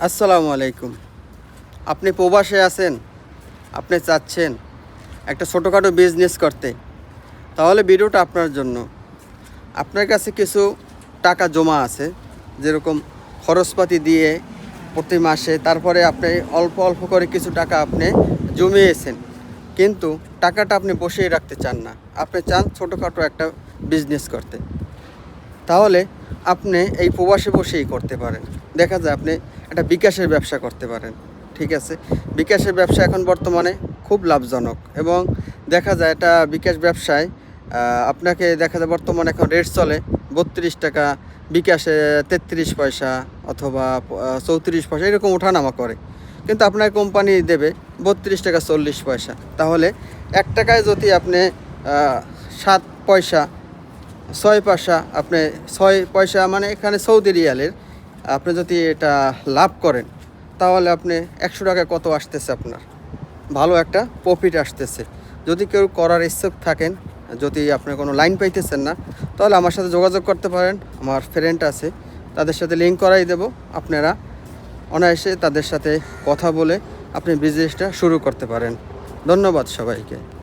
আসসালামু আলাইকুম। আপনি প্রবাসে আছেন, আপনি চাচ্ছেন একটা ছোটোখাটো বিজনেস করতে, তাহলে ভিডিওটা আপনার জন্য। আপনার কাছে কিছু টাকা জমা আছে, যেরকম খরচপাতি দিয়ে প্রতি মাসে, তারপরে আপনি অল্প অল্প করে কিছু টাকা আপনি জমিয়েছেন, কিন্তু টাকাটা আপনি বসিয়ে রাখতে চান না, আপনি চান ছোটোখাটো একটা বিজনেস করতে। তাহলে আপনি এই প্রবাসে বসেই করতে পারেন। দেখা যায় আপনি একটা বিকাশের ব্যবসা করতে পারেন। ঠিক আছে, বিকাশের ব্যবসা এখন বর্তমানে খুব লাভজনক, এবং দেখা যায় এটা বিকাশ ব্যবসায় আপনাকে দেখা যায় বর্তমানে এখন রেট চলে 32 টাকা, বিকাশে 33 পয়সা অথবা 34 পয়সা, এরকম ওঠানামা করে। কিন্তু আপনার কোম্পানি দেবে 32 টাকা 40 পয়সা। তাহলে 1 টাকায় যদি আপনি 7 পয়সা 6 পয়সা, আপনি 6 পয়সা মানে এখানে সৌদি রিয়ালের আপনি যদি এটা লাভ করেন, তাহলে আপনি 100 টাকায় কত আসতেছে, আপনার ভালো একটা প্রফিট আসতেছে। যদি কেউ করার ইচ্ছুক থাকেন, যদি আপনি কোনো লাইন পাইতেছেন না, তাহলে আমার সাথে যোগাযোগ করতে পারেন। আমার ফ্রেন্ড আছে, তাদের সাথে লিঙ্ক করাই দেব। আপনারা অনায়াসে তাদের সাথে কথা বলে আপনি বিজনেসটা শুরু করতে পারেন। ধন্যবাদ সবাইকে।